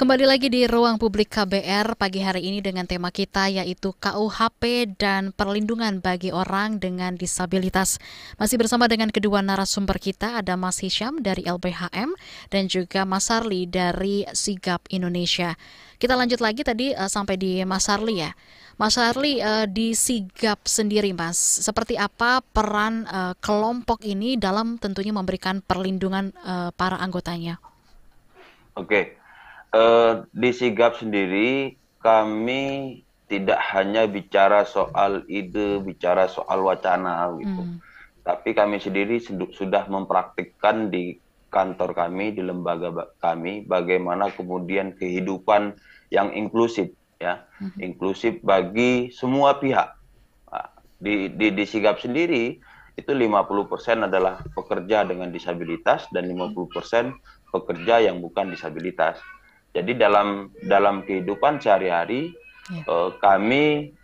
Kembali lagi di Ruang Publik KBR pagi hari ini dengan tema kita yaitu KUHP dan perlindungan bagi orang dengan disabilitas. Masih bersama dengan kedua narasumber kita, ada Mas Hisham dari LBHM dan juga Mas Sarli dari Sigap Indonesia. Kita lanjut lagi tadi sampai di Mas Sarli ya. Mas Sarli, di Sigap sendiri Mas, seperti apa peran kelompok ini dalam tentunya memberikan perlindungan para anggotanya? Oke, di Sigap sendiri kami tidak hanya bicara soal ide, bicara soal wacana gitu. Hmm. Tapi kami sendiri sudah mempraktikkan di kantor kami, di lembaga kami, bagaimana kemudian kehidupan yang inklusif, ya, Mhm. inklusif bagi semua pihak. Nah, di Sigap sendiri itu 50% adalah pekerja dengan disabilitas dan 50% pekerja yang bukan disabilitas. Jadi dalam kehidupan sehari-hari Ya. kami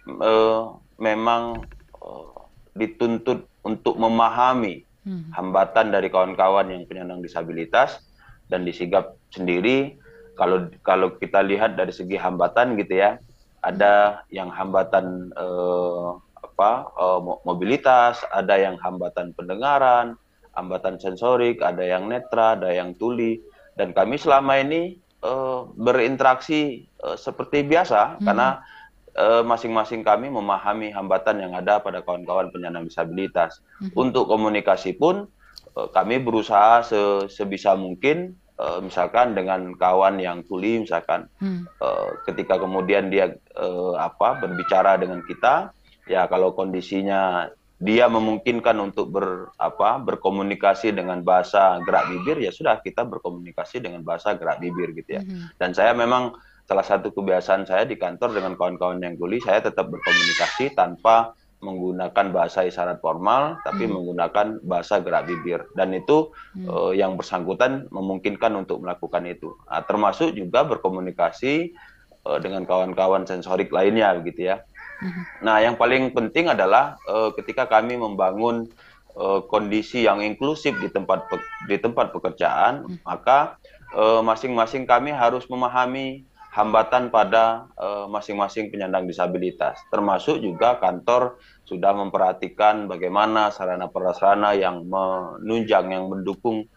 memang dituntut untuk memahami Hmm. hambatan dari kawan-kawan yang penyandang disabilitas. Dan di Sigap sendiri kalau kita lihat dari segi hambatan gitu ya, ada yang hambatan mobilitas, ada yang hambatan pendengaran, hambatan sensorik, ada yang netra, ada yang tuli. Dan kami selama ini berinteraksi seperti biasa Hmm. karena masing-masing kami memahami hambatan yang ada pada kawan-kawan penyandang disabilitas. Mhm. Untuk komunikasi pun kami berusaha sebisa mungkin, misalkan dengan kawan yang tuli, misalkan Hmm. ketika kemudian dia berbicara dengan kita, ya kalau kondisinya dia memungkinkan untuk berkomunikasi dengan bahasa gerak bibir, ya sudah kita berkomunikasi dengan bahasa gerak bibir gitu ya. Mhm. Dan saya memang salah satu kebiasaan saya di kantor dengan kawan-kawan yang tuli, saya tetap berkomunikasi tanpa menggunakan bahasa isyarat formal, tapi Hmm. menggunakan bahasa gerak bibir. Dan itu Hmm. yang bersangkutan memungkinkan untuk melakukan itu. Nah, termasuk juga berkomunikasi dengan kawan-kawan sensorik lainnya begitu ya. Mhm. Nah, yang paling penting adalah ketika kami membangun kondisi yang inklusif di tempat pekerjaan, Hmm. maka masing-masing kami harus memahami hambatan pada masing-masing penyandang disabilitas. Termasuk juga kantor sudah memperhatikan bagaimana sarana prasarana yang menunjang, yang mendukung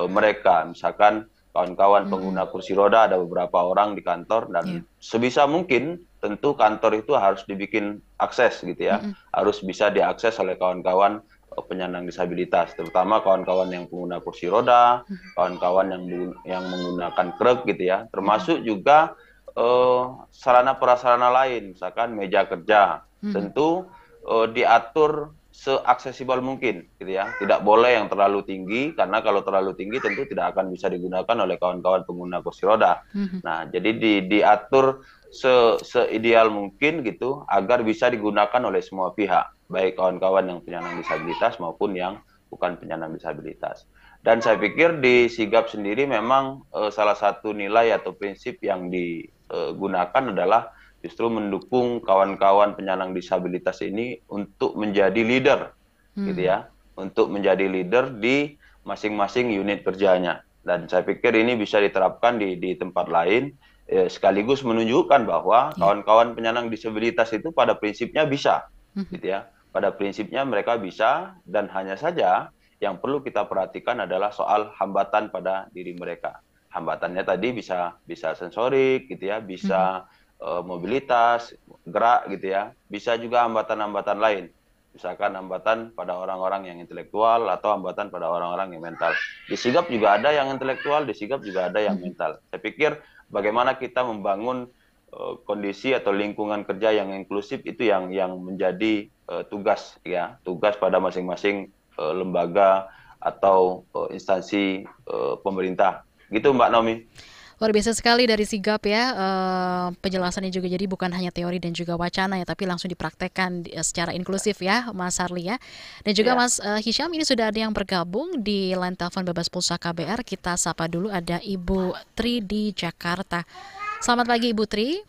mereka. Misalkan kawan-kawan Hmm. pengguna kursi roda ada beberapa orang di kantor, dan Ya. sebisa mungkin tentu kantor itu harus dibikin akses gitu ya, Mhm. harus bisa diakses oleh kawan-kawan penyandang disabilitas, terutama kawan-kawan yang pengguna kursi roda, Mhm. kawan-kawan yang menggunakan krek gitu ya, Mhm. termasuk juga sarana prasarana lain, misalkan meja kerja, Mhm. tentu diatur seaksesibel mungkin gitu ya. Tidak boleh yang terlalu tinggi, karena kalau terlalu tinggi tentu tidak akan bisa digunakan oleh kawan-kawan pengguna kursi roda. Mhm. Nah, jadi diatur seideal mungkin gitu agar bisa digunakan oleh semua pihak, baik kawan-kawan yang penyandang disabilitas maupun yang bukan penyandang disabilitas. Dan saya pikir di Sigap sendiri memang salah satu nilai atau prinsip yang digunakan adalah justru mendukung kawan-kawan penyandang disabilitas ini untuk menjadi leader gitu Hmm. ya, untuk menjadi leader di masing-masing unit kerjanya. Dan saya pikir ini bisa diterapkan di tempat lain, sekaligus menunjukkan bahwa Ya. kawan-kawan penyandang disabilitas itu pada prinsipnya bisa, Mhm. gitu ya. Pada prinsipnya mereka bisa, dan hanya saja yang perlu kita perhatikan adalah soal hambatan pada diri mereka. Hambatannya tadi bisa bisa sensorik, gitu ya, Mhm. bisa mobilitas, gerak, gitu ya. Bisa juga hambatan-hambatan lain. Misalkan hambatan pada orang-orang yang intelektual atau hambatan pada orang-orang yang mental. Di Sigap juga ada yang intelektual, di Sigap juga ada yang Mhm. mental. Saya pikir bagaimana kita membangun kondisi atau lingkungan kerja yang inklusif itu yang menjadi tugas ya, tugas pada masing-masing lembaga atau instansi pemerintah. Gitu Mbak Naomi. Luar biasa sekali dari Sigap ya, penjelasannya juga jadi bukan hanya teori dan juga wacana ya, tapi langsung dipraktekkan secara inklusif ya, Mas Harli ya. Dan juga Ya. Mas Hisham, ini sudah ada yang bergabung di line telepon bebas pulsa KBR. Kita sapa dulu, ada Ibu Tri di Jakarta. Selamat pagi Ibu Tri.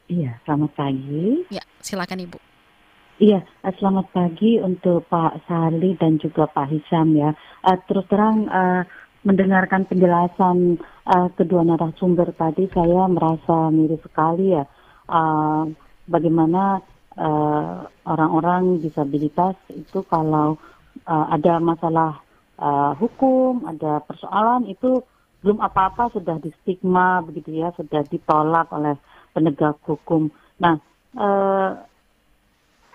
Iya, selamat pagi. Ya, silakan Ibu. Iya, selamat pagi untuk Pak Sarli dan juga Pak Hisam ya. Terus terang mendengarkan penjelasan kedua narasumber tadi, saya merasa miris sekali ya. Bagaimana orang-orang disabilitas itu kalau ada masalah hukum, ada persoalan itu belum apa-apa sudah distigma begitu ya, sudah ditolak oleh penegak hukum. Nah,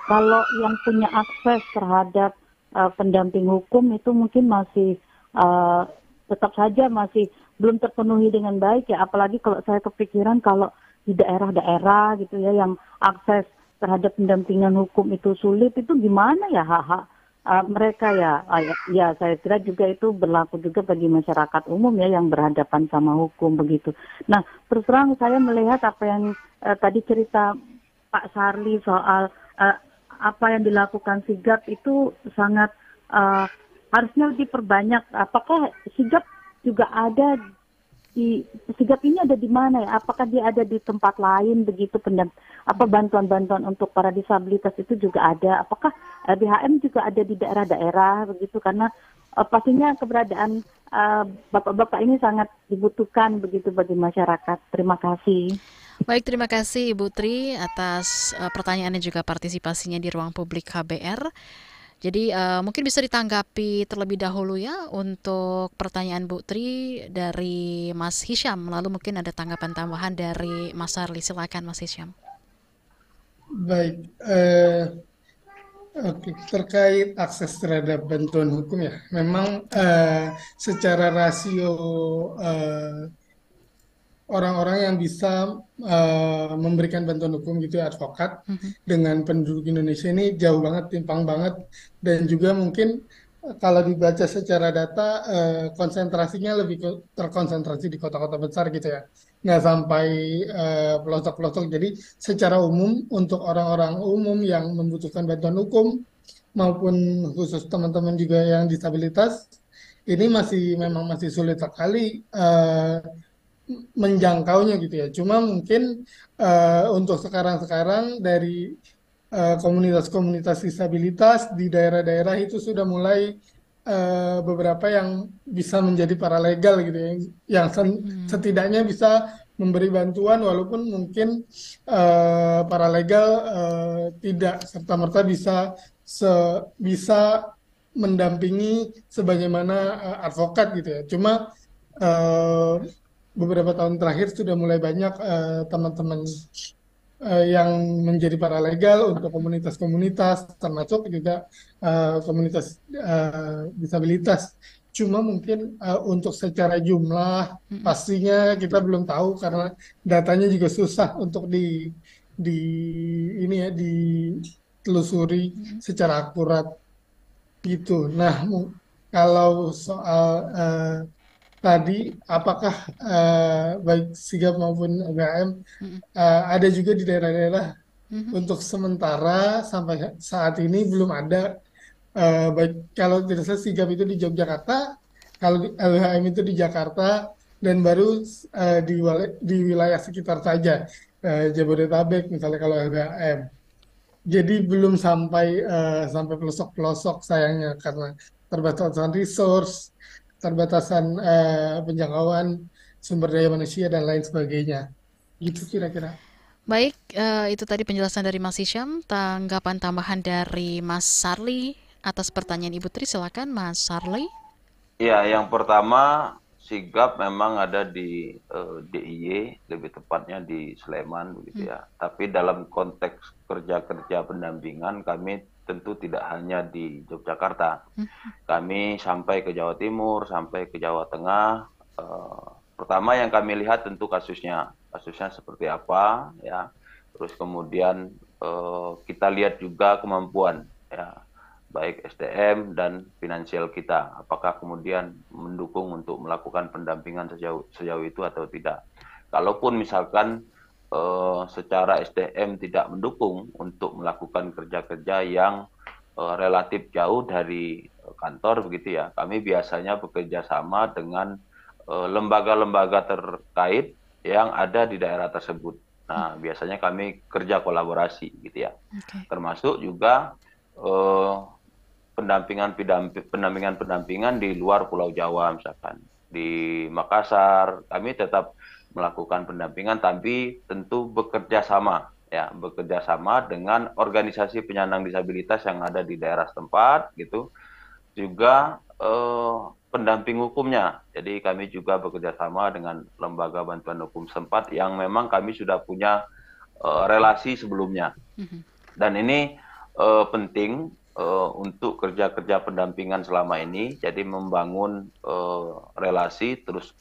kalau yang punya akses terhadap pendamping hukum itu mungkin masih tetap saja masih belum terpenuhi dengan baik ya. Apalagi kalau saya kepikiran kalau di daerah-daerah gitu ya yang akses terhadap pendampingan hukum itu sulit, itu gimana ya hak-hak mereka ya. Ya saya kira juga itu berlaku juga bagi masyarakat umum ya yang berhadapan sama hukum begitu. Nah, terus terang saya melihat apa yang tadi cerita Pak Sarli soal apa yang dilakukan Sigap itu sangat harusnya diperbanyak. Apakah Sigap juga ada di Sigap ini ada di mana ya? Apakah dia ada di tempat lain begitu, bantuan-bantuan untuk para disabilitas itu juga ada? Apakah BHM juga ada di daerah-daerah begitu? Karena pastinya keberadaan bapak-bapak ini sangat dibutuhkan begitu bagi masyarakat. Terima kasih. Baik, terima kasih Ibu Tri atas pertanyaan dan juga partisipasinya di ruang publik KBR. Jadi mungkin bisa ditanggapi terlebih dahulu ya untuk pertanyaan Bu Tri dari Mas Hisham. Lalu mungkin ada tanggapan tambahan dari Mas Sarli. Silakan Mas Hisham. Baik, oke. Terkait akses terhadap bantuan hukum ya, memang secara rasio orang-orang yang bisa memberikan bantuan hukum gitu ya, advokat dengan penduduk Indonesia ini jauh banget, timpang banget, dan juga mungkin kalau dibaca secara data konsentrasinya lebih terkonsentrasi di kota-kota besar gitu ya, nggak sampai pelosok-pelosok. Jadi secara umum untuk orang-orang umum yang membutuhkan bantuan hukum maupun khusus teman-teman juga yang disabilitas ini memang masih sulit sekali menjangkaunya gitu ya. Cuma mungkin untuk sekarang-sekarang dari komunitas-komunitas disabilitas di daerah-daerah itu sudah mulai beberapa yang bisa menjadi paralegal gitu ya, yang setidaknya bisa memberi bantuan walaupun mungkin paralegal tidak serta-merta bisa mendampingi sebagaimana advokat gitu ya. Cuma beberapa tahun terakhir sudah mulai banyak teman-teman yang menjadi paralegal untuk komunitas-komunitas, termasuk juga komunitas disabilitas. Cuma mungkin untuk secara jumlah pastinya kita belum tahu karena datanya juga susah untuk ditelusuri secara akurat gitu. Nah, kalau soal tadi apakah baik Sigap maupun BHM ada juga di daerah-daerah. Untuk sementara sampai saat ini belum ada, baik kalau tidak salah Sigap itu di Yogyakarta, kalau LBHM itu di Jakarta, dan baru di wilayah sekitar saja, Jabodetabek misalnya kalau LBHM. Jadi belum sampai pelosok-pelosok sayangnya karena terbatasan resource, terbatasan penjangkauan sumber daya manusia dan lain sebagainya. Gitu kira-kira. Baik, itu tadi penjelasan dari Mas Hisham. Tanggapan tambahan dari Mas Sarli atas pertanyaan Ibu Tri. Silakan Mas Sarli. Ya, yang pertama Sigap memang ada di DIY, lebih tepatnya di Sleman begitu ya. Tapi dalam konteks kerja-kerja pendampingan kami tentu tidak hanya di Yogyakarta. Kami sampai ke Jawa Timur, sampai ke Jawa Tengah. Pertama yang kami lihat tentu kasusnya seperti apa ya. Terus kemudian kita lihat juga kemampuan ya, baik SDM dan finansial kita, apakah kemudian mendukung untuk melakukan pendampingan sejauh itu atau tidak. Kalaupun misalkan secara SDM tidak mendukung untuk melakukan kerja-kerja yang relatif jauh dari kantor begitu ya, kami biasanya bekerja sama dengan lembaga-lembaga terkait yang ada di daerah tersebut. Nah, biasanya kami kerja kolaborasi gitu ya. Termasuk juga pendampingan di luar Pulau Jawa misalkan. di Makassar, kami tetap melakukan pendampingan, tapi tentu bekerja sama dengan organisasi penyandang disabilitas yang ada di daerah setempat gitu, juga pendamping hukumnya. Jadi kami juga bekerja sama dengan lembaga bantuan hukum setempat yang memang kami sudah punya relasi sebelumnya. Dan ini penting untuk kerja-kerja pendampingan selama ini, jadi membangun relasi, terus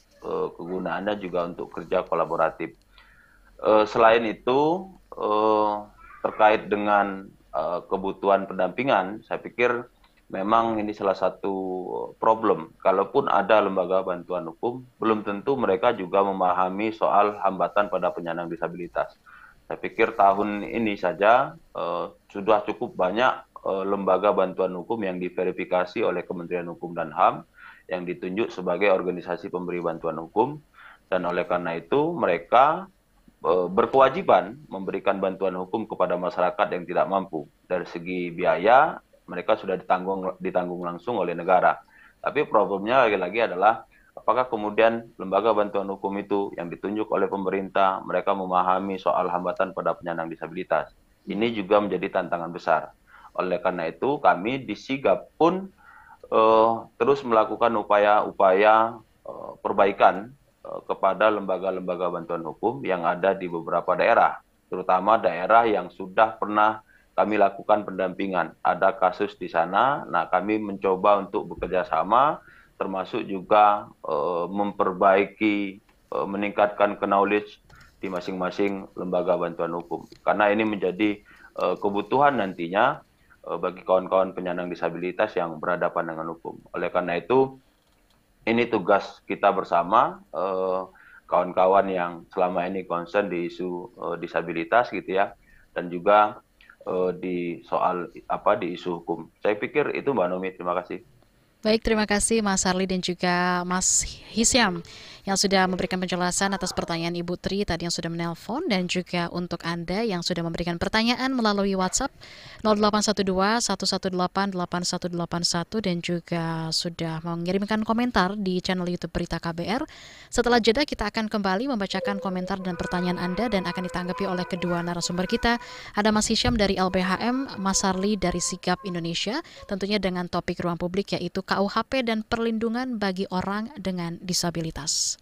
kegunaannya juga untuk kerja kolaboratif. Selain itu, terkait dengan kebutuhan pendampingan, saya pikir memang ini salah satu problem. Kalaupun ada lembaga bantuan hukum, belum tentu mereka juga memahami soal hambatan pada penyandang disabilitas. Saya pikir tahun ini saja sudah cukup banyak lembaga bantuan hukum yang diverifikasi oleh Kementerian Hukum dan HAM, yang ditunjuk sebagai organisasi pemberi bantuan hukum, dan oleh karena itu mereka berkewajiban memberikan bantuan hukum kepada masyarakat yang tidak mampu. Dari segi biaya, mereka sudah ditanggung langsung oleh negara. Tapi problemnya lagi-lagi adalah apakah kemudian lembaga bantuan hukum itu yang ditunjuk oleh pemerintah, mereka memahami soal hambatan pada penyandang disabilitas. Ini juga menjadi tantangan besar. Oleh karena itu, kami di Sigap pun terus melakukan upaya-upaya perbaikan kepada lembaga-lembaga bantuan hukum yang ada di beberapa daerah, terutama daerah yang sudah pernah kami lakukan pendampingan. Ada kasus di sana, nah kami mencoba untuk bekerja sama, termasuk juga memperbaiki, meningkatkan knowledge di masing-masing lembaga bantuan hukum. Karena ini menjadi kebutuhan nantinya bagi kawan-kawan penyandang disabilitas yang berhadapan dengan hukum. Oleh karena itu, ini tugas kita bersama, kawan-kawan yang selama ini concern di isu disabilitas gitu ya, dan juga di soal di isu hukum. Saya pikir itu Mbak Nomi, terima kasih. Baik, terima kasih Mas Harli dan juga Mas Hisyam yang sudah memberikan penjelasan atas pertanyaan Ibu Tri tadi yang sudah menelpon, dan juga untuk Anda yang sudah memberikan pertanyaan melalui WhatsApp 0812-118-8181 dan juga sudah mengirimkan komentar di channel YouTube Berita KBR. Setelah jeda kita akan kembali membacakan komentar dan pertanyaan Anda dan akan ditanggapi oleh kedua narasumber kita. Ada Mas Hisyam dari LBHM, Mas Harli dari Sigap Indonesia, tentunya dengan topik ruang publik yaitu KUHP dan perlindungan bagi orang dengan disabilitas.